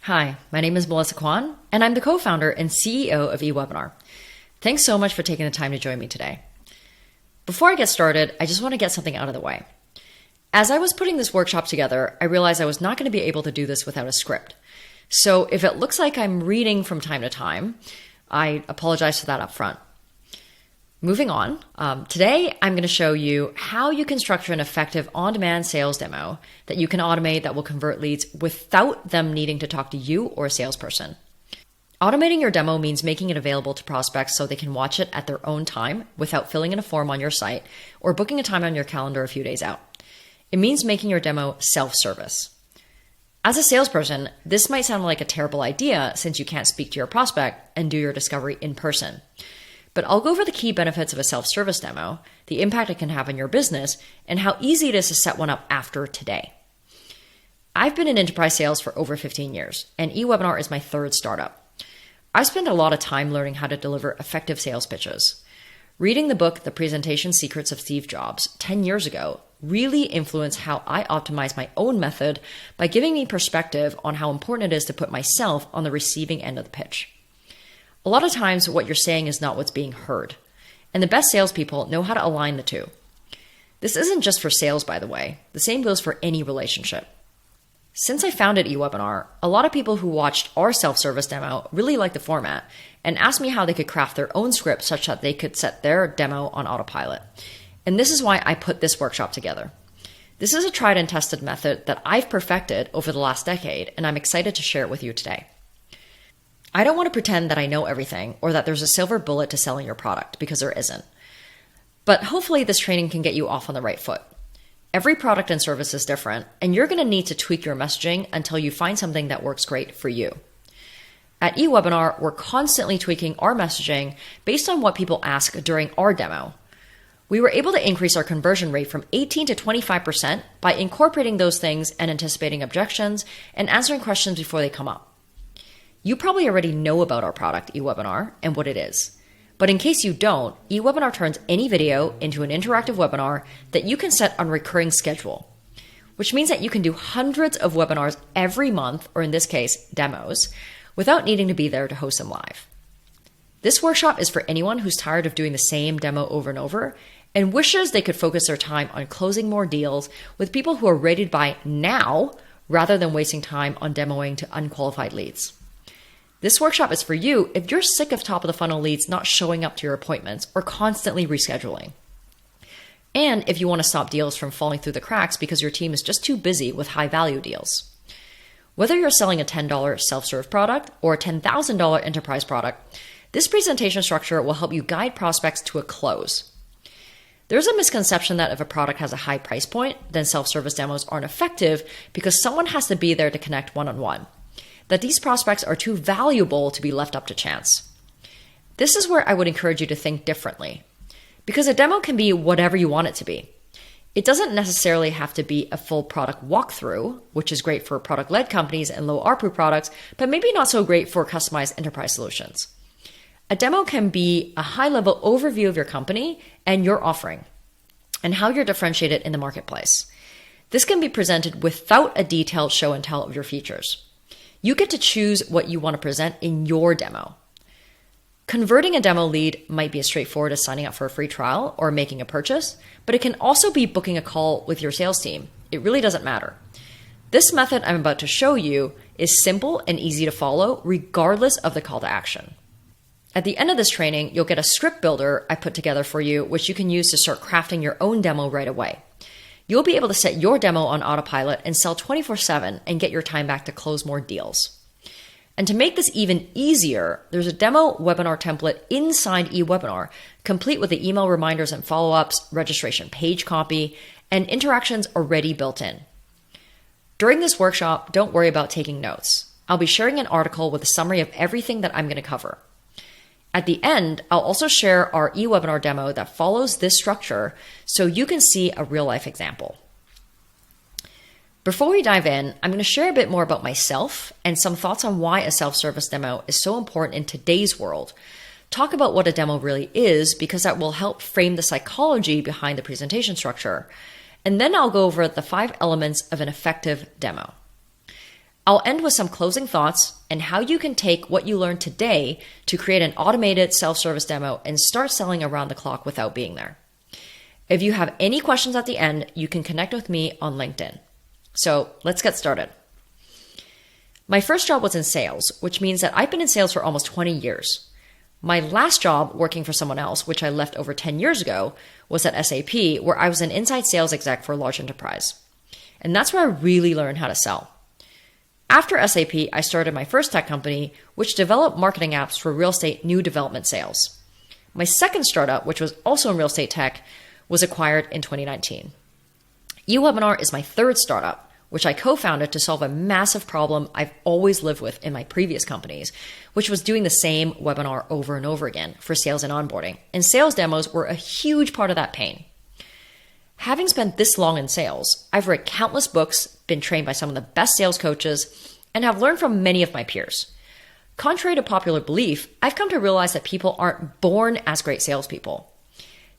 Hi, my name is Melissa Kwan, and I'm the co-founder and CEO of eWebinar. Thanks so much for taking the time to join me today. Before I get started, I just want to get something out of the way. As I was putting this workshop together, I realized I was not going to be able to do this without a script. So if it looks like I'm reading from time to time, I apologize for that up front. Moving on, today I'm going to show you how you can structure an effective on-demand sales demo that you can automate that will convert leads without them needing to talk to you or a salesperson. Automating your demo means making it available to prospects so they can watch it at their own time without filling in a form on your site or booking a time on your calendar a few days out. It means making your demo self-service. As a salesperson, this might sound like a terrible idea since you can't speak to your prospect and do your discovery in person. But I'll go over the key benefits of a self-service demo, the impact it can have on your business, and how easy it is to set one up after today. I've been in enterprise sales for over 15 years, and eWebinar is my third startup. I spent a lot of time learning how to deliver effective sales pitches. Reading the book, The Presentation Secrets of Steve Jobs, 10 years ago, really influenced how I optimize my own method by giving me perspective on how important it is to put myself on the receiving end of the pitch. A lot of times what you're saying is not what's being heard, and the best salespeople know how to align the two. This isn't just for sales, by the way. The same goes for any relationship. Since I founded eWebinar, a lot of people who watched our self-service demo really liked the format and asked me how they could craft their own script such that they could set their demo on autopilot. And this is why I put this workshop together. This is a tried and tested method that I've perfected over the last decade, and I'm excited to share it with you today. I don't want to pretend that I know everything or that there's a silver bullet to selling your product, because there isn't. But hopefully this training can get you off on the right foot. Every product and service is different, and you're going to need to tweak your messaging until you find something that works great for you. At eWebinar, we're constantly tweaking our messaging based on what people ask during our demo. We were able to increase our conversion rate from 18 to 25% by incorporating those things and anticipating objections and answering questions before they come up. You probably already know about our product, eWebinar, and what it is. But in case you don't, eWebinar turns any video into an interactive webinar that you can set on a recurring schedule, which means that you can do hundreds of webinars every month, or in this case, demos, without needing to be there to host them live. This workshop is for anyone who's tired of doing the same demo over and over and wishes they could focus their time on closing more deals with people who are ready to buy now rather than wasting time on demoing to unqualified leads. This workshop is for you if you're sick of top of the funnel leads not showing up to your appointments or constantly rescheduling. And if you want to stop deals from falling through the cracks because your team is just too busy with high value deals. Whether you're selling a $10 self-serve product or a $10,000 enterprise product, this presentation structure will help you guide prospects to a close. There's a misconception that if a product has a high price point, then self-service demos aren't effective because someone has to be there to connect one-on-one. That these prospects are too valuable to be left up to chance. This is where I would encourage you to think differently, because a demo can be whatever you want it to be. It doesn't necessarily have to be a full product walkthrough, which is great for product-led companies and low ARPU products, but maybe not so great for customized enterprise solutions. A demo can be a high-level overview of your company and your offering, and how you're differentiated in the marketplace. This can be presented without a detailed show and tell of your features. You get to choose what you want to present in your demo. Converting a demo lead might be as straightforward as signing up for a free trial or making a purchase, but it can also be booking a call with your sales team. It really doesn't matter. This method I'm about to show you is simple and easy to follow, regardless of the call to action. At the end of this training, you'll get a script builder I put together for you, which you can use to start crafting your own demo right away. You'll be able to set your demo on autopilot and sell 24/7 and get your time back to close more deals. And to make this even easier, there's a demo webinar template inside eWebinar, complete with the email reminders and follow-ups, registration page copy, and interactions already built in. During this workshop, don't worry about taking notes. I'll be sharing an article with a summary of everything that I'm going to cover. At the end, I'll also share our eWebinar demo that follows this structure so you can see a real-life example. Before we dive in, I'm going to share a bit more about myself and some thoughts on why a self-service demo is so important in today's world. Talk about what a demo really is, because that will help frame the psychology behind the presentation structure. And then I'll go over the 5 elements of an effective demo. I'll end with some closing thoughts and how you can take what you learned today to create an automated self-service demo and start selling around the clock without being there. If you have any questions at the end, you can connect with me on LinkedIn. So let's get started. My first job was in sales, which means that I've been in sales for almost 20 years. My last job working for someone else, which I left over 10 years ago, was at SAP, where I was an inside sales exec for a large enterprise. And that's where I really learned how to sell. After SAP, I started my first tech company, which developed marketing apps for real estate new development sales. My second startup, which was also in real estate tech, was acquired in 2019. eWebinar is my third startup, which I co-founded to solve a massive problem I've always lived with in my previous companies, which was doing the same webinar over and over again for sales and onboarding. And sales demos were a huge part of that pain. Having spent this long in sales, I've read countless books, been trained by some of the best sales coaches, and have learned from many of my peers. Contrary to popular belief, I've come to realize that people aren't born as great salespeople.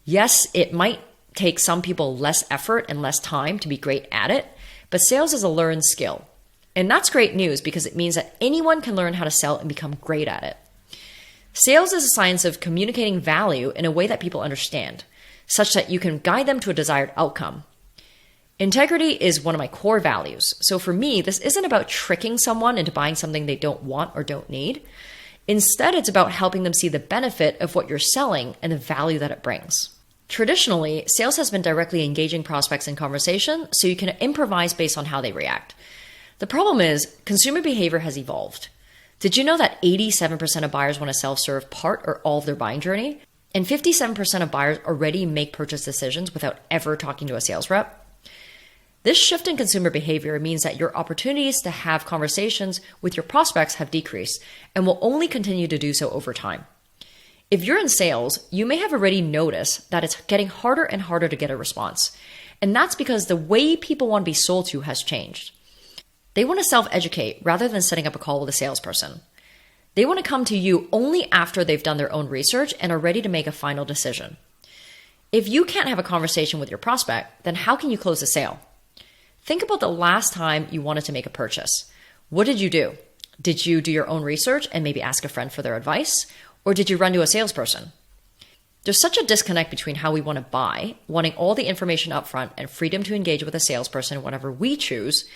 Yes, it might take some people less effort and less time to be great at it, but sales is a learned skill. And that's great news because it means that anyone can learn how to sell and become great at it. Sales is a science of communicating value in a way that people understand, such that you can guide them to a desired outcome. Integrity is one of my core values. So for me, this isn't about tricking someone into buying something they don't want or don't need. Instead, it's about helping them see the benefit of what you're selling and the value that it brings. Traditionally, sales has been directly engaging prospects in conversation, so you can improvise based on how they react. The problem is, consumer behavior has evolved. Did you know that 87% of buyers want to self-serve part or all of their buying journey? And 57% of buyers already make purchase decisions without ever talking to a sales rep? This shift in consumer behavior means that your opportunities to have conversations with your prospects have decreased and will only continue to do so over time. If you're in sales, you may have already noticed that it's getting harder and harder to get a response. And that's because the way people want to be sold to has changed. They want to self-educate rather than setting up a call with a salesperson. They want to come to you only after they've done their own research and are ready to make a final decision. If you can't have a conversation with your prospect, then how can you close a sale? Think about the last time you wanted to make a purchase. What did you do? Did you do your own research and maybe ask a friend for their advice? Or did you run to a salesperson? There's such a disconnect between how we want to buy, wanting all the information up front and freedom to engage with a salesperson whenever we choose,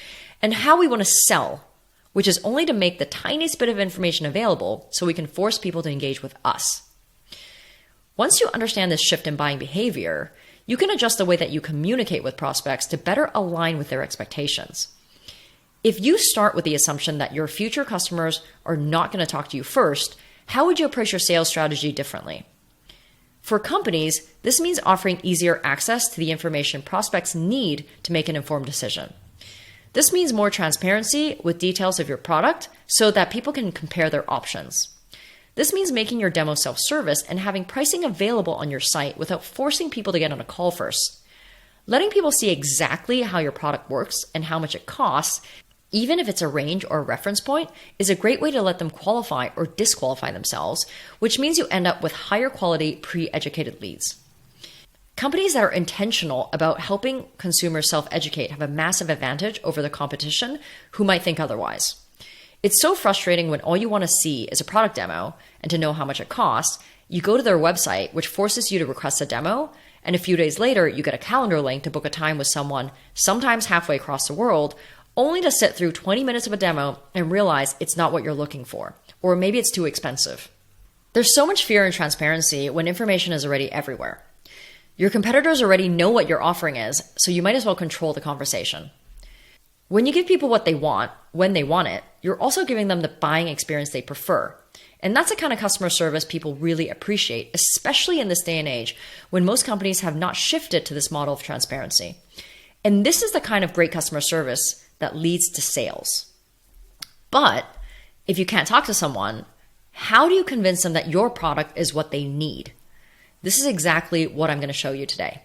and how we want to sell, which is only to make the tiniest bit of information available so we can force people to engage with us. Once you understand this shift in buying behavior, you can adjust the way that you communicate with prospects to better align with their expectations. If you start with the assumption that your future customers are not going to talk to you first, how would you approach your sales strategy differently? For companies, this means offering easier access to the information prospects need to make an informed decision. This means more transparency with details of your product so that people can compare their options. This means making your demo self-service and having pricing available on your site without forcing people to get on a call first. Letting people see exactly how your product works and how much it costs, even if it's a range or a reference point, is a great way to let them qualify or disqualify themselves, which means you end up with higher quality pre-educated leads. Companies that are intentional about helping consumers self-educate have a massive advantage over the competition who might think otherwise. It's so frustrating when all you want to see is a product demo and to know how much it costs. You go to their website, which forces you to request a demo, and a few days later, you get a calendar link to book a time with someone, sometimes halfway across the world, only to sit through 20 minutes of a demo and realize it's not what you're looking for, or maybe it's too expensive. There's so much fear and transparency when information is already everywhere. Your competitors already know what your offering is, so you might as well control the conversation. When you give people what they want, when they want it, you're also giving them the buying experience they prefer. And that's the kind of customer service people really appreciate, especially in this day and age when most companies have not shifted to this model of transparency. And this is the kind of great customer service that leads to sales. But if you can't talk to someone, how do you convince them that your product is what they need? This is exactly what I'm going to show you today.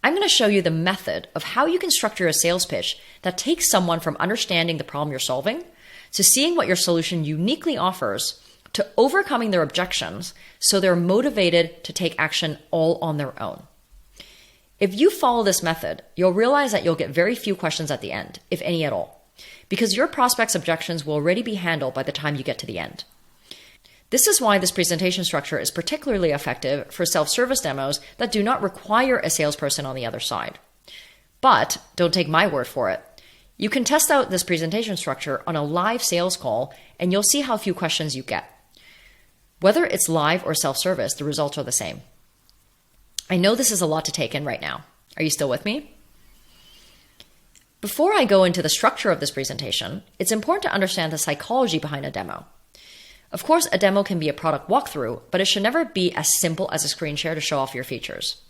I'm going to show you the method of how you can structure a sales pitch that takes someone from understanding the problem you're solving to seeing what your solution uniquely offers to overcoming their objections so they're motivated to take action all on their own. If you follow this method, you'll realize that you'll get very few questions at the end, if any at all. because your prospect's objections will already be handled by the time you get to the end. This is why this presentation structure is particularly effective for self-service demos that do not require a salesperson on the other side. But don't take my word for it. You can test out this presentation structure on a live sales call, and you'll see how few questions you get. Whether it's live or self-service, the results are the same. I know this is a lot to take in right now. Are you still with me? Before I go into the structure of this presentation, it's important to understand the psychology behind a demo. Of course, a demo can be a product walkthrough, but it should never be as simple as a screen share to show off your features.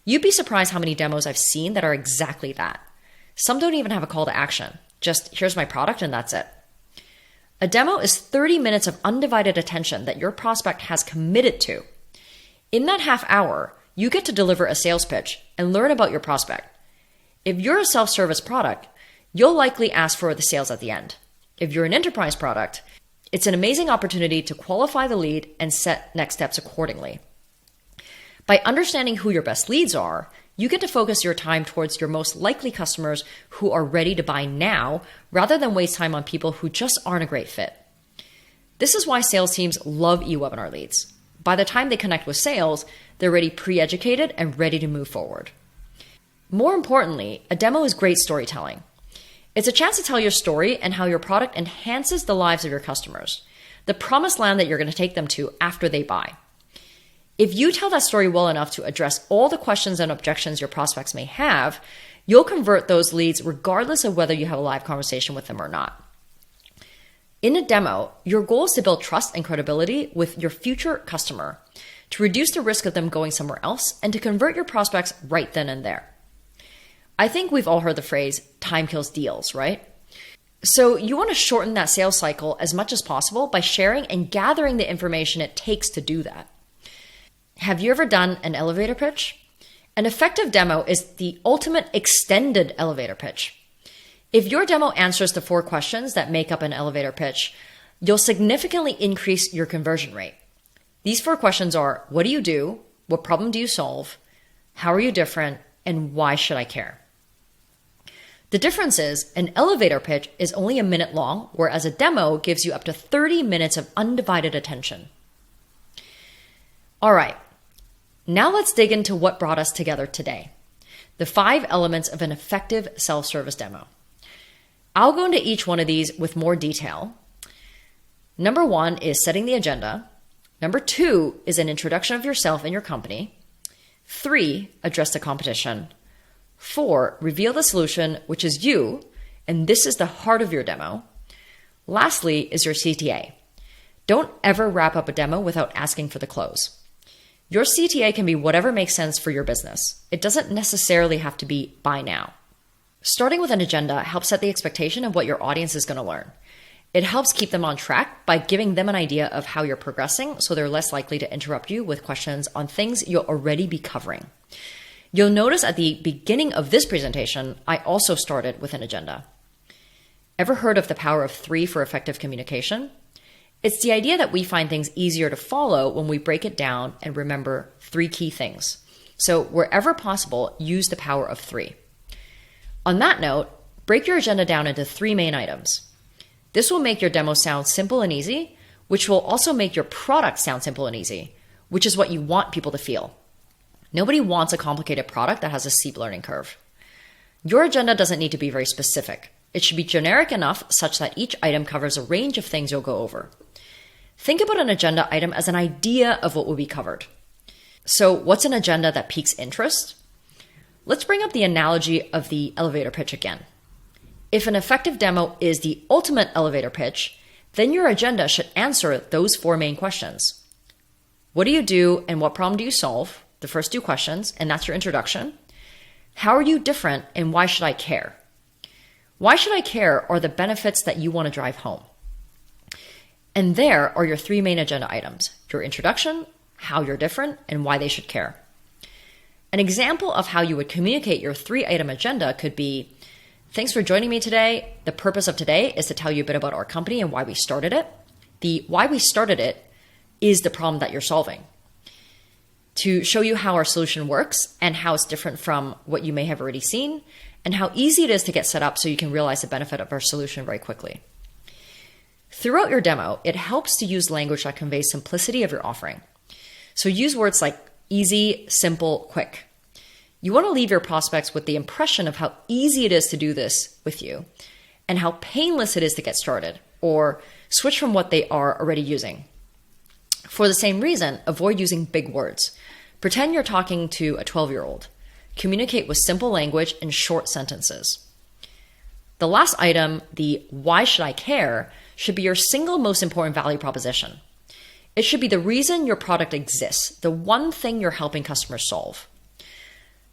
You'd be surprised how many demos I've seen that are exactly that. Some don't even have a call to action. Just, here's my product and that's it. A demo is 30 minutes of undivided attention that your prospect has committed to. In that half hour, you get to deliver a sales pitch and learn about your prospect. If you're a self-service product, you'll likely ask for the sales at the end. If you're an enterprise product, it's an amazing opportunity to qualify the lead and set next steps accordingly. By understanding who your best leads are, you get to focus your time towards your most likely customers who are ready to buy now, rather than waste time on people who just aren't a great fit. This is why sales teams love eWebinar leads. By the time they connect with sales, they're already pre-educated and ready to move forward. More importantly, a demo is great storytelling. It's a chance to tell your story and how your product enhances the lives of your customers, the promised land that you're going to take them to after they buy. If you tell that story well enough to address all the questions and objections your prospects may have, you'll convert those leads regardless of whether you have a live conversation with them or not. In a demo, your goal is to build trust and credibility with your future customer, to reduce the risk of them going somewhere else, and to convert your prospects right then and there. I think we've all heard the phrase, time kills deals, right? So you want to shorten that sales cycle as much as possible by sharing and gathering the information it takes to do that. Have you ever done an elevator pitch? An effective demo is the ultimate extended elevator pitch. If your demo answers the 4 questions that make up an elevator pitch, you'll significantly increase your conversion rate. These 4 questions are, what do you do? What problem do you solve? How are you different? And why should I care? The difference is an elevator pitch is only a minute long, whereas a demo gives you up to 30 minutes of undivided attention. All right, now let's dig into what brought us together today. The 5 elements of an effective self-service demo. I'll go into each one of these with more detail. Number 1 is setting the agenda. Number 2 is an introduction of yourself and your company. 3, address the competition. 4, reveal the solution, which is you, and this is the heart of your demo. Lastly is your CTA. Don't ever wrap up a demo without asking for the close. Your CTA can be whatever makes sense for your business. It doesn't necessarily have to be buy now. Starting with an agenda helps set the expectation of what your audience is going to learn. It helps keep them on track by giving them an idea of how you're progressing, so they're less likely to interrupt you with questions on things you'll already be covering. You'll notice at the beginning of this presentation, I also started with an agenda. Ever heard of the power of 3 for effective communication? It's the idea that we find things easier to follow when we break it down and remember 3 key things. So wherever possible, use the power of 3. On that note, break your agenda down into 3 main items. This will make your demo sound simple and easy, which will also make your product sound simple and easy, which is what you want people to feel. Nobody wants a complicated product that has a steep learning curve. Your agenda doesn't need to be very specific. It should be generic enough such that each item covers a range of things you'll go over. Think about an agenda item as an idea of what will be covered. So what's an agenda that piques interest? Let's bring up the analogy of the elevator pitch again. If an effective demo is the ultimate elevator pitch, then your agenda should answer those 4 main questions. What do you do and what problem do you solve? The first 2 questions, and that's your introduction. How are you different and why should I care? Why should I care are the benefits that you want to drive home. And there are your 3 main agenda items, your introduction, how you're different, and why they should care. An example of how you would communicate your 3-item agenda could be, thanks for joining me today. The purpose of today is to tell you a bit about our company and why we started it. The why we started it is the problem that you're solving. To show you how our solution works and how it's different from what you may have already seen, and how easy it is to get set up so you can realize the benefit of our solution very quickly. Throughout your demo, it helps to use language that conveys simplicity of your offering. So use words like easy, simple, quick. You want to leave your prospects with the impression of how easy it is to do this with you and how painless it is to get started or switch from what they are already using. For the same reason, avoid using big words. Pretend you're talking to a 12-year-old. Communicate with simple language and short sentences. The last item, the why should I care, should be your single most important value proposition. It should be the reason your product exists, the one thing you're helping customers solve.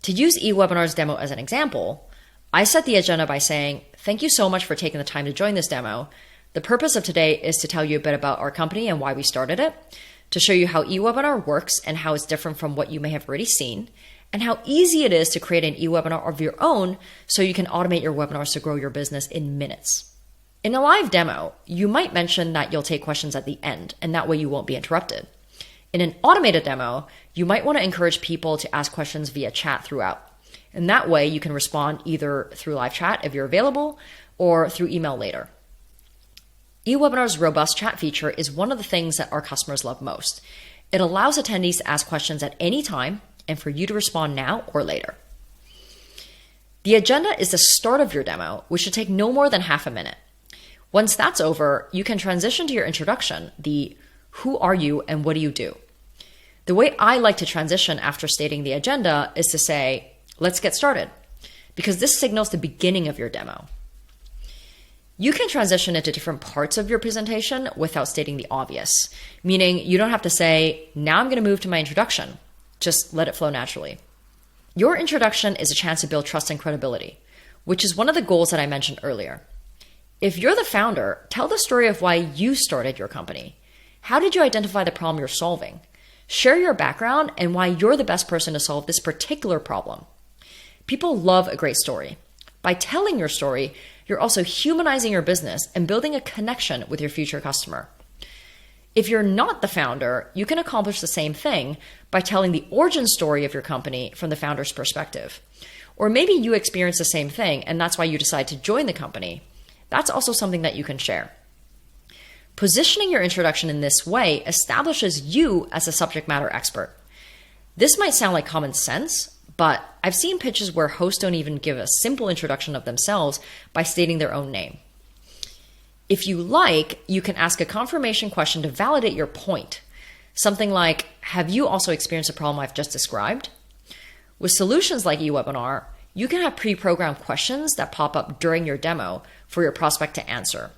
To use eWebinar's demo as an example, I set the agenda by saying, thank you so much for taking the time to join this demo. The purpose of today is to tell you a bit about our company and why we started it, to show you how eWebinar works and how it's different from what you may have already seen, and how easy it is to create an eWebinar of your own so you can automate your webinars to grow your business in minutes. In a live demo, you might mention that you'll take questions at the end, and that way you won't be interrupted. In an automated demo, you might want to encourage people to ask questions via chat throughout. And that way you can respond either through live chat if you're available or through email later. eWebinar's robust chat feature is one of the things that our customers love most. It allows attendees to ask questions at any time and for you to respond now or later. The agenda is the start of your demo, which should take no more than half a minute. Once that's over, you can transition to your introduction, the who are you and what do you do? The way I like to transition after stating the agenda is to say, let's get started, because this signals the beginning of your demo. You can transition into different parts of your presentation without stating the obvious, meaning you don't have to say, now I'm going to move to my introduction. Just let it flow naturally. Your introduction is a chance to build trust and credibility, which is one of the goals that I mentioned earlier. If you're the founder, tell the story of why you started your company. How did you identify the problem you're solving? Share your background and why you're the best person to solve this particular problem. People love a great story. By telling your story, you're also humanizing your business and building a connection with your future customer. If you're not the founder, you can accomplish the same thing by telling the origin story of your company from the founder's perspective. Or maybe you experience the same thing and that's why you decide to join the company. That's also something that you can share. Positioning your introduction in this way establishes you as a subject matter expert. This might sound like common sense, but I've seen pitches where hosts don't even give a simple introduction of themselves by stating their own name. If you like, you can ask a confirmation question to validate your point. Something like, have you also experienced a problem I've just described? With solutions like eWebinar, you can have pre-programmed questions that pop up during your demo for your prospect to answer.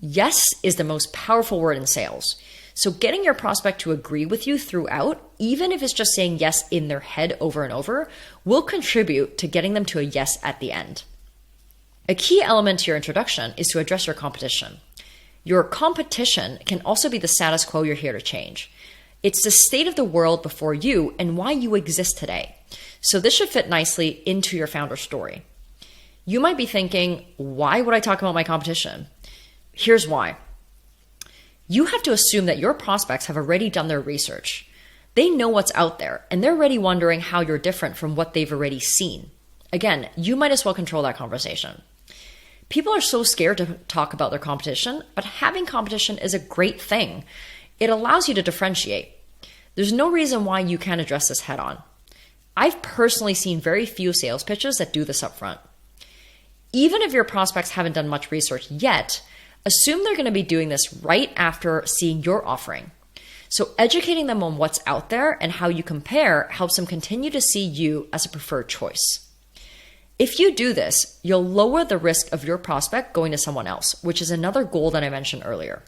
Yes is the most powerful word in sales. So getting your prospect to agree with you throughout, even if it's just saying yes in their head over and over, will contribute to getting them to a yes at the end. A key element to your introduction is to address your competition. Your competition can also be the status quo you're here to change. It's the state of the world before you and why you exist today. So this should fit nicely into your founder story. You might be thinking, why would I talk about my competition? Here's why. You have to assume that your prospects have already done their research. They know what's out there, and they're already wondering how you're different from what they've already seen. Again, you might as well control that conversation. People are so scared to talk about their competition, but having competition is a great thing. It allows you to differentiate. There's no reason why you can't address this head on. I've personally seen very few sales pitches that do this up front. Even if your prospects haven't done much research yet, assume they're going to be doing this right after seeing your offering. So educating them on what's out there and how you compare helps them continue to see you as a preferred choice. If you do this, you'll lower the risk of your prospect going to someone else, which is another goal that I mentioned earlier.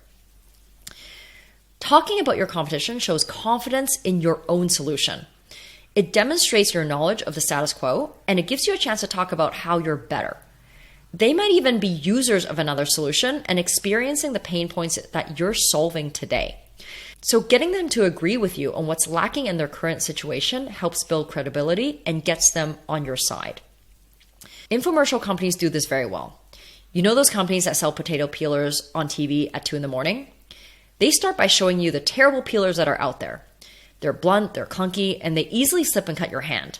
Talking about your competition shows confidence in your own solution. It demonstrates your knowledge of the status quo, and it gives you a chance to talk about how you're better. They might even be users of another solution and experiencing the pain points that you're solving today. So getting them to agree with you on what's lacking in their current situation helps build credibility and gets them on your side. Infomercial companies do this very well. You know those companies that sell potato peelers on TV at 2 a.m? They start by showing you the terrible peelers that are out there. They're blunt, they're clunky, and they easily slip and cut your hand.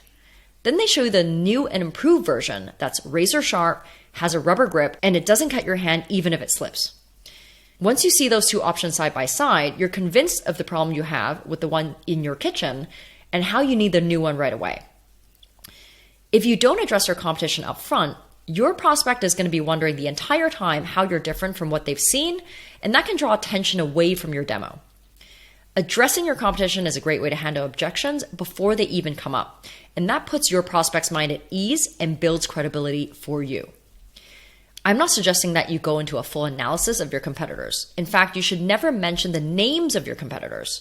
Then they show you the new and improved version that's razor sharp, has a rubber grip, and it doesn't cut your hand even if it slips. Once you see those two options side by side, you're convinced of the problem you have with the one in your kitchen and how you need the new one right away. If you don't address your competition up front, your prospect is going to be wondering the entire time how you're different from what they've seen, and that can draw attention away from your demo. Addressing your competition is a great way to handle objections before they even come up, and that puts your prospect's mind at ease and builds credibility for you. I'm not suggesting that you go into a full analysis of your competitors. In fact, you should never mention the names of your competitors.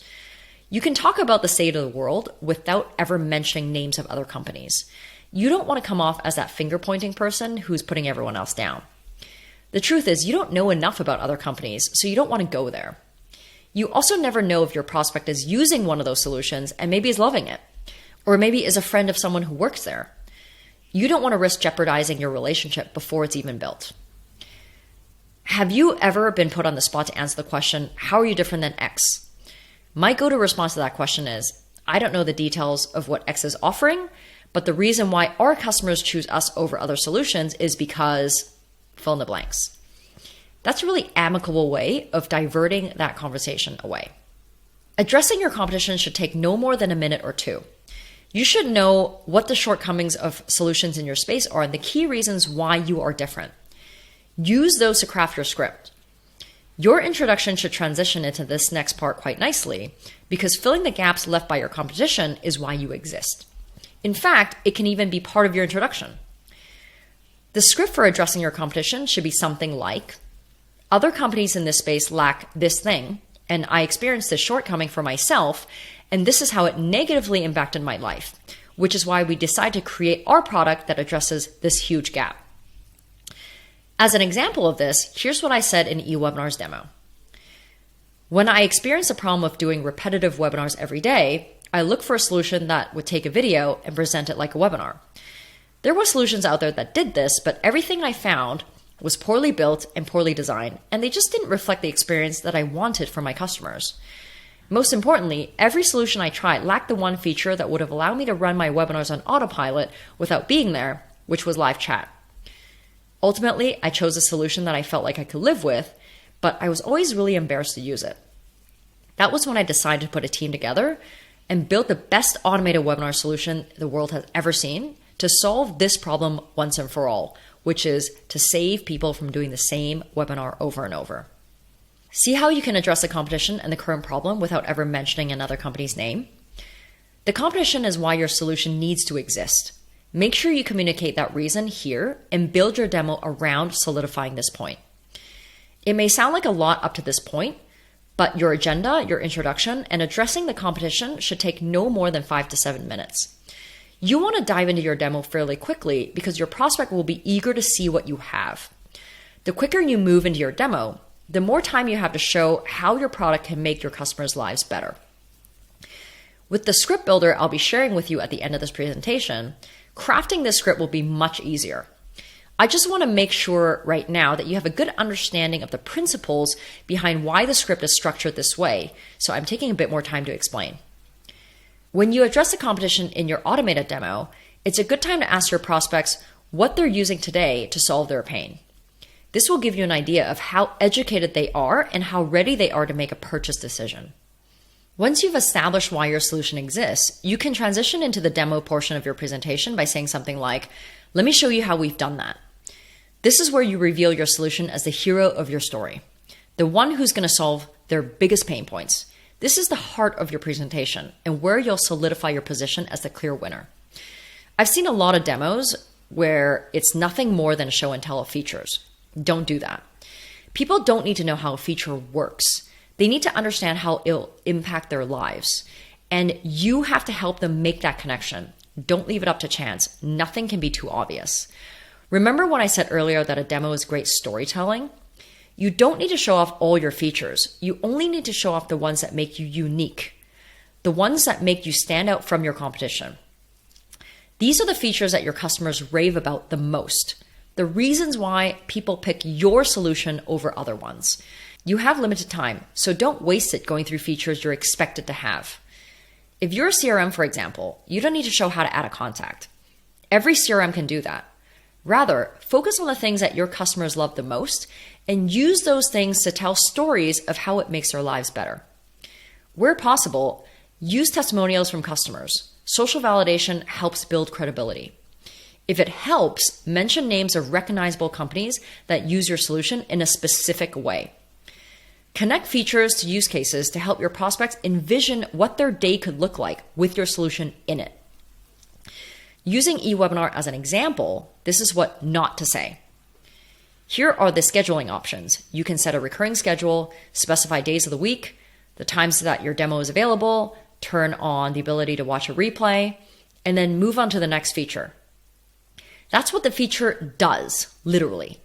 You can talk about the state of the world without ever mentioning names of other companies. You don't want to come off as that finger-pointing person who's putting everyone else down. The truth is, you don't know enough about other companies, so you don't want to go there. You also never know if your prospect is using one of those solutions and maybe is loving it, or maybe is a friend of someone who works there. You don't want to risk jeopardizing your relationship before it's even built. Have you ever been put on the spot to answer the question, how are you different than X? My go-to response to that question is, I don't know the details of what X is offering, but the reason why our customers choose us over other solutions is because fill in the blanks. That's a really amicable way of diverting that conversation away. Addressing your competition should take no more than a minute or two. You should know what the shortcomings of solutions in your space are and the key reasons why you are different. Use those to craft your script. Your introduction should transition into this next part quite nicely because filling the gaps left by your competition is why you exist. In fact, it can even be part of your introduction. The script for addressing your competition should be something like, other companies in this space lack this thing, and I experienced this shortcoming for myself, and this is how it negatively impacted my life, which is why we decided to create our product that addresses this huge gap. As an example of this, here's what I said in eWebinar's demo. When I experienced a problem of doing repetitive webinars every day, I looked for a solution that would take a video and present it like a webinar. There were solutions out there that did this, but everything I found was poorly built and poorly designed, and they just didn't reflect the experience that I wanted for my customers. Most importantly, every solution I tried lacked the one feature that would have allowed me to run my webinars on autopilot without being there, which was live chat. Ultimately, I chose a solution that I felt like I could live with, but I was always really embarrassed to use it. That was when I decided to put a team together and build the best automated webinar solution the world has ever seen to solve this problem once and for all, which is to save people from doing the same webinar over and over. See how you can address the competition and the current problem without ever mentioning another company's name? The competition is why your solution needs to exist. Make sure you communicate that reason here and build your demo around solidifying this point. It may sound like a lot up to this point, but your agenda, your introduction, and addressing the competition should take no more than 5 to 7 minutes. You want to dive into your demo fairly quickly because your prospect will be eager to see what you have. The quicker you move into your demo, the more time you have to show how your product can make your customers' lives better. With the script builder I'll be sharing with you at the end of this presentation, crafting this script will be much easier. I just want to make sure right now that you have a good understanding of the principles behind why the script is structured this way, so I'm taking a bit more time to explain. When you address the competition in your automated demo, it's a good time to ask your prospects what they're using today to solve their pain. This will give you an idea of how educated they are and how ready they are to make a purchase decision. Once you've established why your solution exists, you can transition into the demo portion of your presentation by saying something like, let me show you how we've done that. This is where you reveal your solution as the hero of your story, the one who's going to solve their biggest pain points. This is the heart of your presentation and where you'll solidify your position as the clear winner. I've seen a lot of demos where it's nothing more than a show and tell of features. Don't do that. People don't need to know how a feature works. They need to understand how it'll impact their lives. And you have to help them make that connection. Don't leave it up to chance. Nothing can be too obvious. Remember when I said earlier that a demo is great storytelling? You don't need to show off all your features. You only need to show off the ones that make you unique, the ones that make you stand out from your competition. These are the features that your customers rave about the most, the reasons why people pick your solution over other ones. You have limited time, so don't waste it going through features you're expected to have. If you're a CRM, for example, you don't need to show how to add a contact. Every CRM can do that. Rather, focus on the things that your customers love the most and use those things to tell stories of how it makes their lives better. Where possible, use testimonials from customers. Social validation helps build credibility. If it helps, mention names of recognizable companies that use your solution in a specific way. Connect features to use cases to help your prospects envision what their day could look like with your solution in it. Using eWebinar as an example, this is what not to say. Here are the scheduling options. You can set a recurring schedule, specify days of the week, the times that your demo is available, turn on the ability to watch a replay, and then move on to the next feature. That's what the feature does, literally.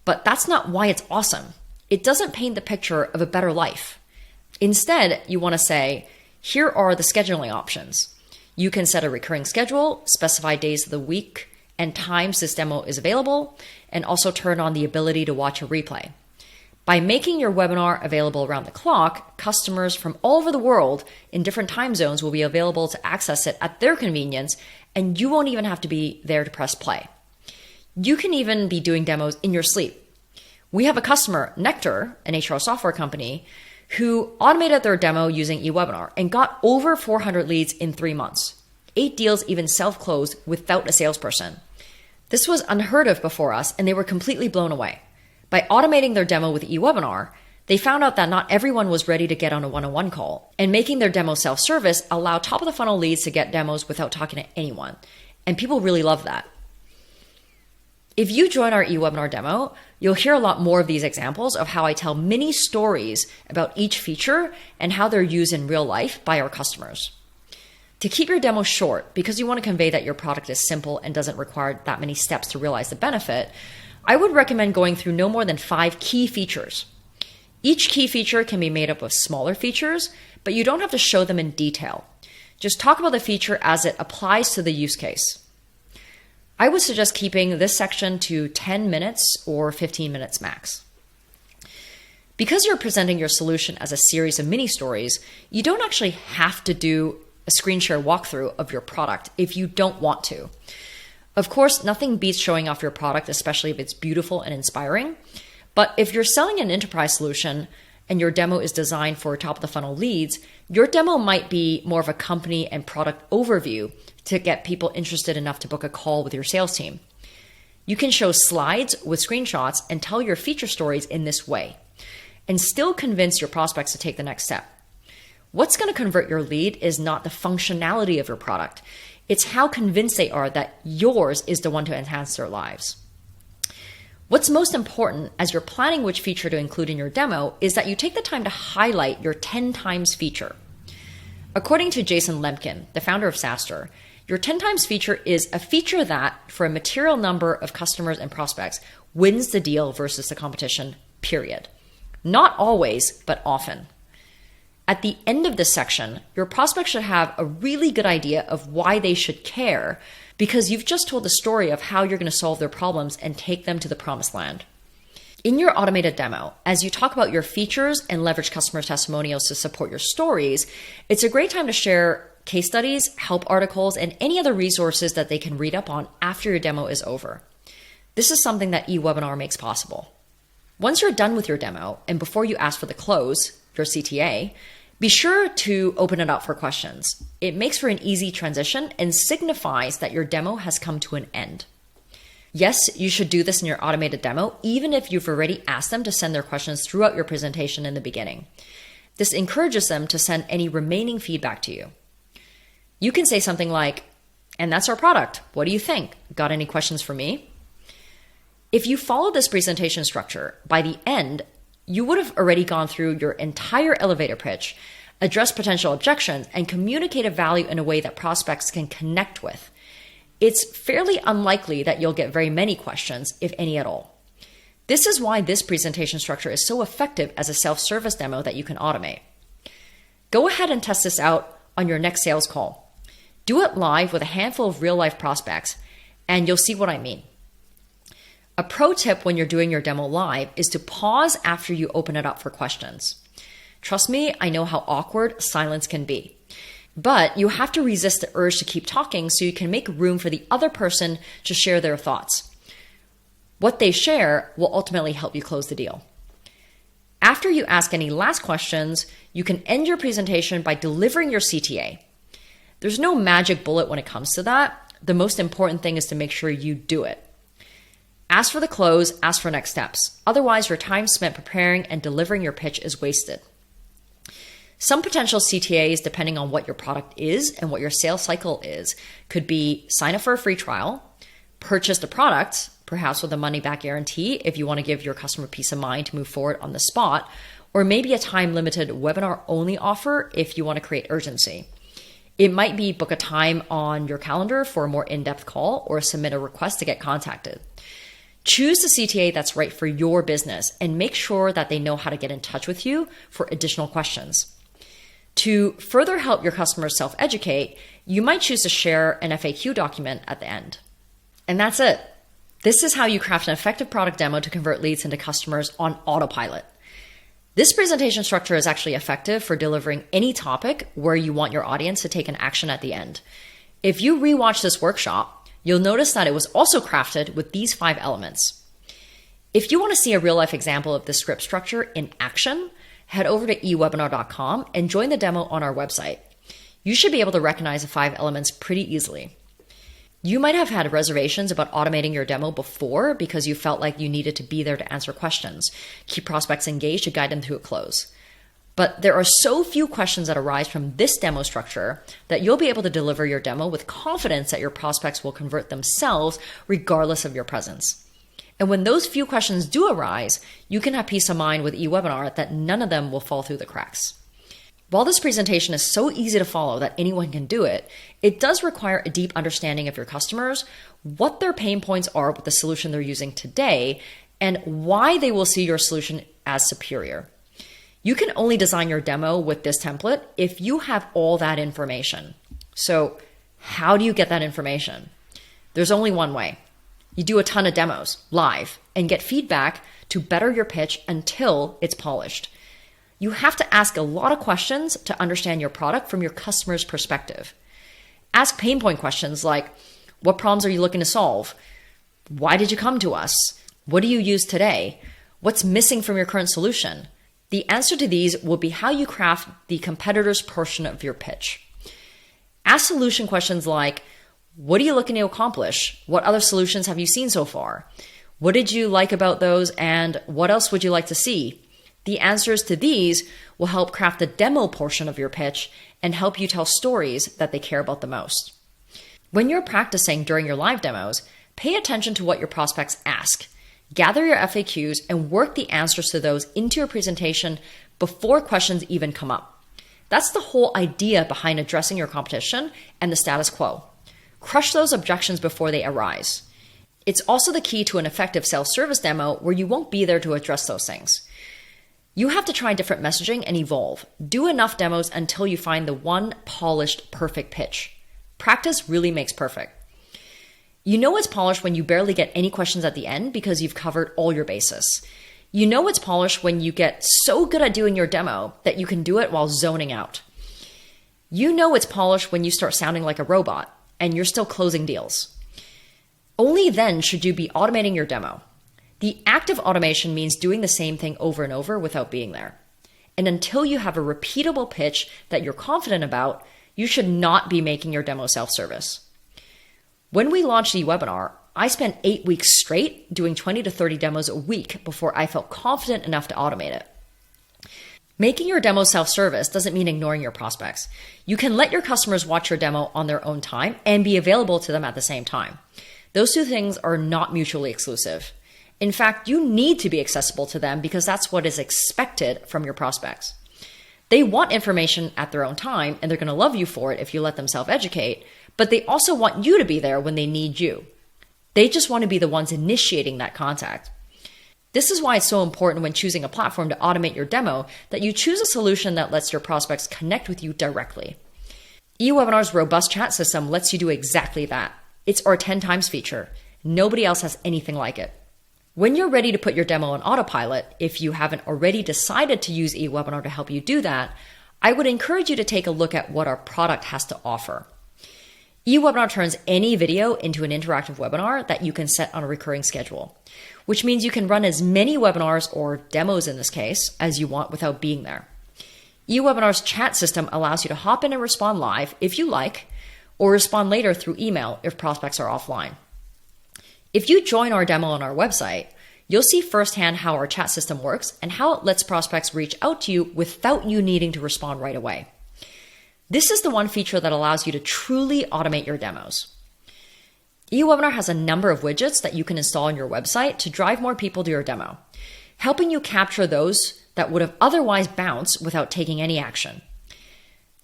But that's not why it's awesome. It doesn't paint the picture of a better life. Instead, you want to say, here are the scheduling options. You can set a recurring schedule, specify days of the week and times this demo is available, and also turn on the ability to watch a replay. By making your webinar available around the clock, customers from all over the world in different time zones will be available to access it at their convenience, and you won't even have to be there to press play. You can even be doing demos in your sleep. We have a customer, Nectar, an HR software company, who automated their demo using eWebinar and got over 400 leads in 3 months. 8 deals even self-closed without a salesperson. This was unheard of before us, and they were completely blown away. By automating their demo with eWebinar, they found out that not everyone was ready to get on a one-on-one call, and making their demo self-service allowed top-of-the-funnel leads to get demos without talking to anyone. And people really love that. If you join our eWebinar demo, you'll hear a lot more of these examples of how I tell mini stories about each feature and how they're used in real life by our customers. To keep your demo short, because you want to convey that your product is simple and doesn't require that many steps to realize the benefit, I would recommend going through no more than 5 key features. Each key feature can be made up of smaller features, but you don't have to show them in detail. Just talk about the feature as it applies to the use case. I would suggest keeping this section to 10 minutes or 15 minutes max. Because you're presenting your solution as a series of mini stories, you don't actually have to do a screen share walkthrough of your product if you don't want to. Of course, nothing beats showing off your product, especially if it's beautiful and inspiring. But if you're selling an enterprise solution and your demo is designed for top of the funnel leads, your demo might be more of a company and product overview to get people interested enough to book a call with your sales team. You can show slides with screenshots and tell your feature stories in this way, and still convince your prospects to take the next step. What's going to convert your lead is not the functionality of your product. It's how convinced they are that yours is the one to enhance their lives. What's most important as you're planning which feature to include in your demo is that you take the time to highlight your 10 times feature. According to Jason Lemkin, the founder of SaaStr, your 10 times feature is a feature that, for a material number of customers and prospects, wins the deal versus the competition, period. Not always, but often. At the end of this section, your prospect should have a really good idea of why they should care, because you've just told the story of how you're going to solve their problems and take them to the promised land. In your automated demo, as you talk about your features and leverage customer testimonials to support your stories, it's a great time to share case studies, help articles, and any other resources that they can read up on after your demo is over. This is something that eWebinar makes possible. Once you're done with your demo, and before you ask for the close, your CTA, be sure to open it up for questions. It makes for an easy transition and signifies that your demo has come to an end. Yes, you should do this in your automated demo, even if you've already asked them to send their questions throughout your presentation in the beginning. This encourages them to send any remaining feedback to you. You can say something like, "And that's our product. What do you think? Got any questions for me?" If you follow this presentation structure, by the end, you would have already gone through your entire elevator pitch, addressed potential objections, and communicated value in a way that prospects can connect with. It's fairly unlikely that you'll get very many questions, if any at all. This is why this presentation structure is so effective as a self-service demo that you can automate. Go ahead and test this out on your next sales call. Do it live with a handful of real-life prospects, and you'll see what I mean. A pro tip when you're doing your demo live is to pause after you open it up for questions. Trust me, I know how awkward silence can be. But you have to resist the urge to keep talking so you can make room for the other person to share their thoughts. What they share will ultimately help you close the deal. After you ask any last questions, you can end your presentation by delivering your CTA. There's no magic bullet when it comes to that. The most important thing is to make sure you do it. Ask for the close, ask for next steps. Otherwise, your time spent preparing and delivering your pitch is wasted. Some potential CTAs, depending on what your product is and what your sales cycle is, could be sign up for a free trial, purchase the product, perhaps with a money-back guarantee if you want to give your customer peace of mind to move forward on the spot, or maybe a time-limited webinar-only offer if you want to create urgency. It might be book a time on your calendar for a more in-depth call or submit a request to get contacted. Choose the CTA that's right for your business and make sure that they know how to get in touch with you for additional questions. To further help your customers self-educate, you might choose to share an FAQ document at the end. And that's it. This is how you craft an effective product demo to convert leads into customers on autopilot. This presentation structure is actually effective for delivering any topic where you want your audience to take an action at the end. If you rewatch this workshop, you'll notice that it was also crafted with these 5 elements. If you want to see a real-life example of this script structure in action, head over to eWebinar.com and join the demo on our website. You should be able to recognize the 5 elements pretty easily. You might have had reservations about automating your demo before because you felt like you needed to be there to answer questions, keep prospects engaged to guide them through a close. But there are so few questions that arise from this demo structure that you'll be able to deliver your demo with confidence that your prospects will convert themselves regardless of your presence. And when those few questions do arise, you can have peace of mind with eWebinar that none of them will fall through the cracks. While this presentation is so easy to follow that anyone can do it, it does require a deep understanding of your customers, what their pain points are with the solution they're using today, and why they will see your solution as superior. You can only design your demo with this template if you have all that information. So how do you get that information? There's only one way. You do a ton of demos live and get feedback to better your pitch until it's polished. You have to ask a lot of questions to understand your product from your customer's perspective. Ask pain point questions like, what problems are you looking to solve? Why did you come to us? What do you use today? What's missing from your current solution? The answer to these will be how you craft the competitor's portion of your pitch. Ask solution questions like, what are you looking to accomplish? What other solutions have you seen so far? What did you like about those, and what else would you like to see? The answers to these will help craft the demo portion of your pitch and help you tell stories that they care about the most. When you're practicing during your live demos, pay attention to what your prospects ask. Gather your FAQs and work the answers to those into your presentation before questions even come up. That's the whole idea behind addressing your competition and the status quo. Crush those objections before they arise. It's also the key to an effective self-service demo where you won't be there to address those things. You have to try different messaging and evolve. Do enough demos until you find the one polished, perfect pitch. Practice really makes perfect. You know it's polished when you barely get any questions at the end because you've covered all your bases. You know it's polished when you get so good at doing your demo that you can do it while zoning out. You know it's polished when you start sounding like a robot and you're still closing deals. Only then should you be automating your demo. The act of automation means doing the same thing over and over without being there. And until you have a repeatable pitch that you're confident about, you should not be making your demo self-service. When we launched eWebinar, I spent 8 weeks straight doing 20 to 30 demos a week before I felt confident enough to automate it. Making your demo self-service doesn't mean ignoring your prospects. You can let your customers watch your demo on their own time and be available to them at the same time. Those two things are not mutually exclusive. In fact, you need to be accessible to them because that's what is expected from your prospects. They want information at their own time, and they're going to love you for it if you let them self-educate, but they also want you to be there when they need you. They just want to be the ones initiating that contact. This is why it's so important when choosing a platform to automate your demo that you choose a solution that lets your prospects connect with you directly. eWebinar's robust chat system lets you do exactly that. It's our 10 times feature. Nobody else has anything like it. When you're ready to put your demo on autopilot, if you haven't already decided to use eWebinar to help you do that, I would encourage you to take a look at what our product has to offer. eWebinar turns any video into an interactive webinar that you can set on a recurring schedule, which means you can run as many webinars, or demos in this case, as you want without being there. eWebinar's chat system allows you to hop in and respond live if you like, or respond later through email if prospects are offline. If you join our demo on our website, you'll see firsthand how our chat system works and how it lets prospects reach out to you without you needing to respond right away. This is the one feature that allows you to truly automate your demos. eWebinar has a number of widgets that you can install on your website to drive more people to your demo, helping you capture those that would have otherwise bounced without taking any action.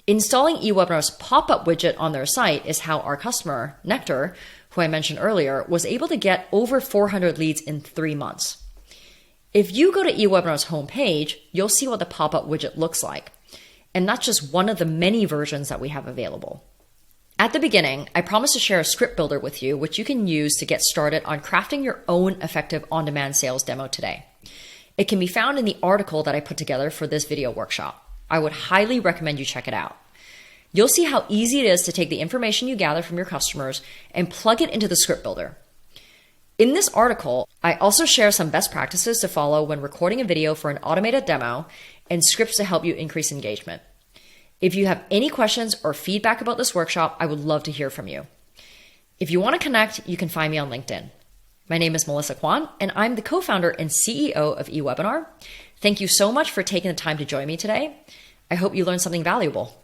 Installing eWebinar's pop-up widget on their site is how our customer, Nectar, who I mentioned earlier, was able to get over 400 leads in 3 months. If you go to eWebinar's homepage, you'll see what the pop-up widget looks like. And that's just one of the many versions that we have available. At the beginning, I promised to share a script builder with you, which you can use to get started on crafting your own effective on-demand sales demo today. It can be found in the article that I put together for this video workshop. I would highly recommend you check it out. You'll see how easy it is to take the information you gather from your customers and plug it into the script builder. In this article, I also share some best practices to follow when recording a video for an automated demo and scripts to help you increase engagement. If you have any questions or feedback about this workshop, I would love to hear from you. If you want to connect, you can find me on LinkedIn. My name is Melissa Kwan, and I'm the co-founder and CEO of eWebinar. Thank you so much for taking the time to join me today. I hope you learned something valuable.